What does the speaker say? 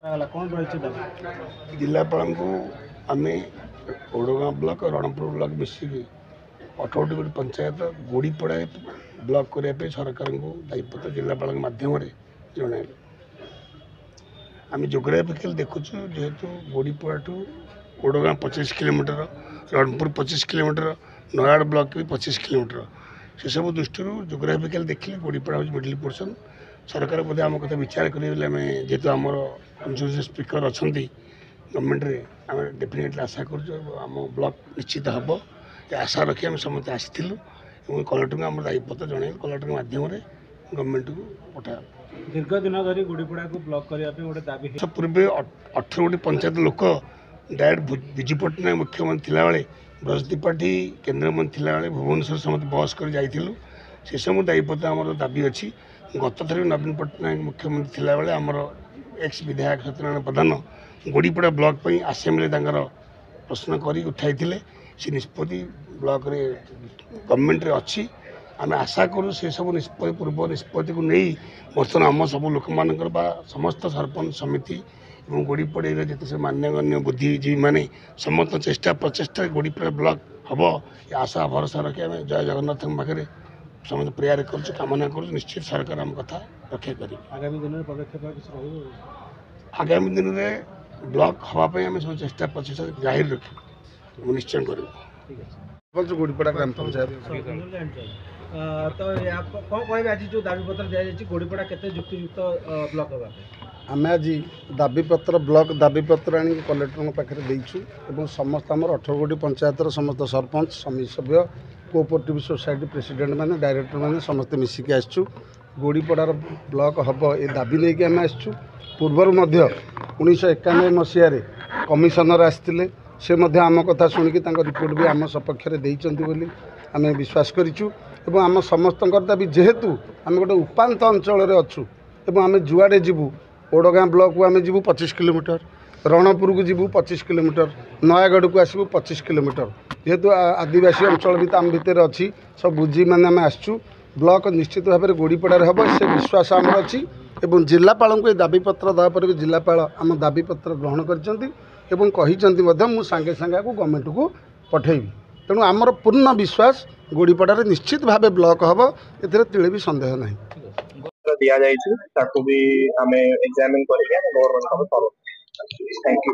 कौन रही जिलापाल को आम ओडगाँ ब्लॉक और रणपुर ब्लॉक मिसिकी 18 गोटी पंचायत गुड़ीपड़ा ब्लॉक करने सरकार को दायित्व जिलापाल मध्यम जन आम जोग्राफिकल देखुचु जेहेतु Gudipada to Odagaon 25 kilometre Ranpur 25 kilometre Nayagarh block भी 25 किलोमीटर से सब दृष्टि जोग्राफिकल देखिए गुड़ीपड़ा हूँ मिडिल पोर्सन सरकार बोधे आम कथा विचार करेंगे आम जेहेतु आम स्पीकर अच्छा गवर्नमेंट आम डेफिनेटली आशा करम ब्लॉक निश्चित हम ये आशा रखी आम समस्त आसी कलेक्टर को आम दायित्व जन कलेक्टर मध्यम गवर्नमेंट को पठा दीर्घ दिन धरी गुड़ीपड़ा को ब्लॉक करने गोटे दाबी पूर्व 18 गोटी पंचायत लोक डायरेक्ट विजु पट्टनायक मुख्यमंत्री थिला बेले ब्रज त्रिपाठी केन्द्रमंत्री थिला बेले भुवनेश्वर समस्त बस कर जाइलु से सब दायित्व आम दाबी अच्छी गत थर नवीन पट्टनायक मुख्यमंत्री थिला बेले आमर एक्स विधायक सत्यनारायण प्रधान गुड़ीपड़ा ब्लॉक पर आसेम्बली प्रश्न कर उठाई से निष्पत्ति ब्लॉक रे गवर्नमेंट रे अच्छी आम आशा करूँ से सब निष्पत्ति पूर्व निष्पत्ति को नहीं बर्तमान आम सब लोक मान समस्त सरपंच समिति और गुड़ीपड़ा जिते सब मान्यगण्य बुद्धिजीवी मैंने समस्त चेष्टा प्रचेषा गुड़ीपड़ा ब्लॉक हम ये आशा भरोसा रखी आम जय जगन्नाथ पाखे समस्त प्रेयर कर कामना कर निश्चित सरकार आम कथा रक्षा करें आगामी दिन में पदक्षेप आगामी दिन में ब्लॉक हाँपाई आम सब चेष्टा प्रचेषा जाहिर रखी निश्चय कर गुड़ीपड़ा ग्राम पंचायत तो कौन कहे आज जो दाबी पत्र दि गुड़ीपड़ा के युक्तियुक्त ब्लॉक होगा आम आज दाबीपत्र ब्लॉक दाबीपत्र आनी कलेक्टर पाखे देचु और समस्त आम 18 गोटी पंचायत समस्त सरपंच समिति सभ्य कोऑपरेटिव सोसाइटी प्रेसिडेंट मैंने डायरेक्टर मैंने समस्त मिसिकी आसचु गुड़ीपड़ार ब्लॉक हम ये दाबी नहीं कि आम आसचु पूर्वर 1991 मसीह कमिशनर आसते से आम कथा शुणिकी रिपोर्ट भी आम सपक्ष में आम विश्वास करूँ और आम समस्त दाबी जेहेतु आम गोटे उपात अंचल अच्छु आम जुआड़े जीवु ओडगाँ ब्लॉक को आम जीवु 25 किलोमीटर रणपुर को जीवु 25 किलोमीटर नयागढ़ को आसबू 25 किलोमीटर जेहेतु आदिवासी अंचल भी आम भितर अच्छी सब बुझी मैंने आम आसचु ब्लॉक निश्चित भाव में गुड़ीपड़ार हम से विश्वास आम अच्छी और जिलापाल को दाबीपत्र देवापर भी जिलापाल आम दाबीपत्र ग्रहण कर सांगे सांगे गवर्नमेंट को पठेबी तेणु आमर पूर्ण विश्वास गुड़ीपड़ार निश्चित भाव ब्लॉक हम ए तिले भी सन्देह ना दिया जाइए भी आम एग्जामिन कर थैंक यू।